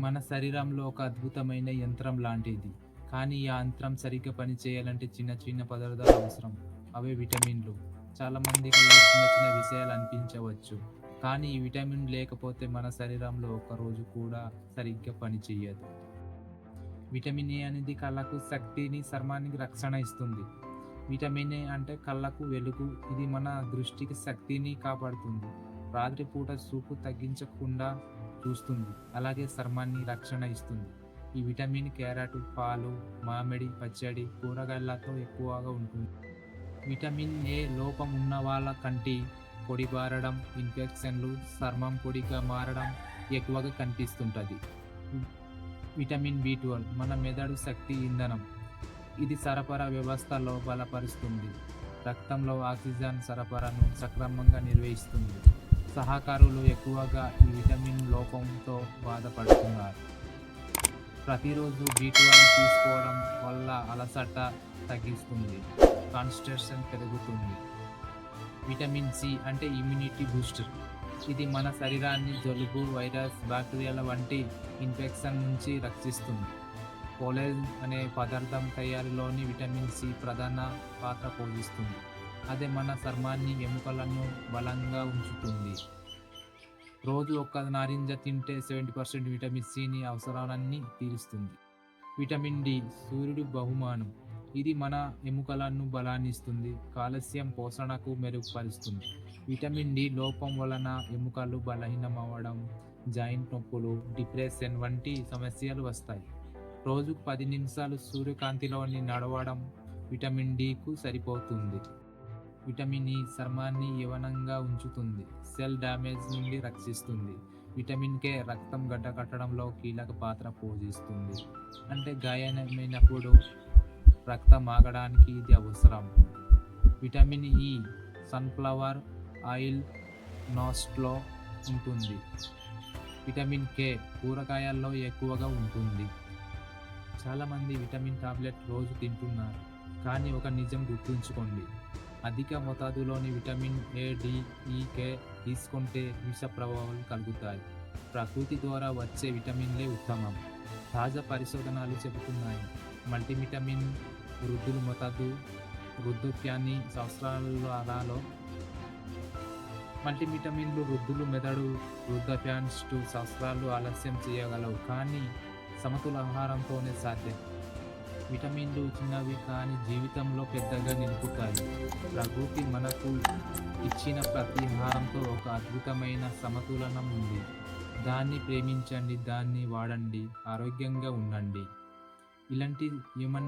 మన శరీరంలో ఒక అద్భుతమైన యంత్రం లాంటిది. కానీ ఆ యంత్రం సరిగ్గా పనిచేయాలంటే చిన్న చిన్న పదార్థాలు అవసరం. అవే విటమిన్లు. చాలామందికి ఇవి చిన్న చిన్న విషయాలు అనిపించవచ్చు. కానీ ఈ విటమిన్ లేకపోతే మన శరీరంలో ఒక్కరోజు కూడా సరిగ్గా పనిచేయదు. విటమిన్ ఏ అనేది కళ్ళకు శక్తిని, చర్మానికి రక్షణ ఇస్తుంది. విటమిన్ ఏ అంటే కళ్ళకు వెలుగు. ఇది మన దృష్టికి శక్తిని కాపాడుతుంది. రాత్రిపూట చూపు తగ్గించకుండా చూస్తుంది. అలాగే చర్మాన్ని రక్షణ ఇస్తుంది. ఈ విటమిన్ క్యారెట్, పాలు, మామిడి పచ్చడి, కూరగాయలతో ఎక్కువగా ఉంటుంది. విటమిన్ ఏ లోపం ఉన్న వాళ్ళ కంటి పొడిబారడం, ఇన్ఫెక్షన్లు, చర్మం పొడిగా మారడం ఎక్కువగా కనిపిస్తుంటుంది. విటమిన్ బి12 మన మెదడు శక్తి ఇంధనం. ఇది సరఫరా వ్యవస్థలో బలపరుస్తుంది. రక్తంలో ఆక్సిజన్ సరఫరాను సక్రమంగా నిర్వహిస్తుంది. సహకారులు ఎక్కువగా ఈ విటమిన్ లోపంతో బాధపడుతున్నారు. ప్రతిరోజు బి12 తీసుకోవడం వల్ల అలసట తగ్గిస్తుంది, కాన్సంట్రేషన్ పెరుగుతుంది. విటమిన్ సి అంటే ఇమ్యూనిటీ బూస్టర్. ఇది మన శరీరాన్ని జలుబు, వైరస్, బ్యాక్టీరియాల వంటి ఇన్ఫెక్షన్ నుంచి రక్షిస్తుంది. కోలేజన్ అనే పదార్థం తయారీలోని విటమిన్ సి ప్రధాన పాత్ర పోషిస్తుంది. అదే మన చర్మాన్ని, ఎముకలను బలంగా ఉంచుతుంది. రోజు ఒక్క నారింజ తింటే 70% విటమిన్ సిని అవసరాలన్నీ తీరుస్తుంది. విటమిన్ డి సూర్యుడి బహుమానం. ఇది మన ఎముకలను బలాన్నిస్తుంది, కాల్షియం పోషణకు మెరుగుపరుస్తుంది. విటమిన్ డి లోపం వలన ఎముకలు బలహీనమవ్వడం, జాయింట్ నొప్పులు, డిప్రెషన్ వంటి సమస్యలు వస్తాయి. రోజుకు 10 నిమిషాలు సూర్యకాంతిలోని నడవడం విటమిన్ డికు సరిపోతుంది. విటమిన్ ఇ చర్మాన్ని యవ్వనంగా ఉంచుతుంది, సెల్ డ్యామేజ్ నుండి రక్షిస్తుంది. విటమిన్ కే రక్తం గడ్డకట్టడంలో కీలక పాత్ర పోషిస్తుంది. అంటే గాయమైనప్పుడు రక్తం ఆగడానికి ఇది అవసరం. విటమిన్ ఇ సన్ఫ్లవర్ ఆయిల్, నట్స్లో ఉంటుంది. విటమిన్ కే కూరగాయల్లో ఎక్కువగా ఉంటుంది. చాలామంది విటమిన్ టాబ్లెట్ రోజు తింటున్నారు. కానీ ఒక నిజం గుర్తుంచుకోండి, అధిక మోతాదులోని విటమిన్ ఏ, డి, ఈ, కే తీసుకుంటే విష ప్రభావాలు కలుగుతాయి. ప్రకృతి ద్వారా వచ్చే విటమిన్లే ఉత్తమం. తాజా పరిశోధనలు చెబుతున్నాయి, మల్టీవిటమిన్ వృద్ధుల మోతాదు వృద్ధాప్యాన్ని సంవత్సరాలలో మల్టీవిటమిన్లు వృద్ధులు మెదడు వృద్ధాప్యాన్ని 2 సంవత్సరాలు ఆలస్యం చేయగలవు. కానీ సమతుల ఆహారంతోనే సాధ్యం. విటమిన్లు చిన్నవి కానీ జీవితంలో పెద్దగా నిలుపుతాయి. ప్రకృతి మనకు ఇచ్చిన ప్రతి ఆహారంతో ఒక అద్భుతమైన సమతులనం ఉంది. దాన్ని ప్రేమించండి, దాన్ని వాడండి, ఆరోగ్యంగా ఉండండి. ఇలాంటి హ్యూమన్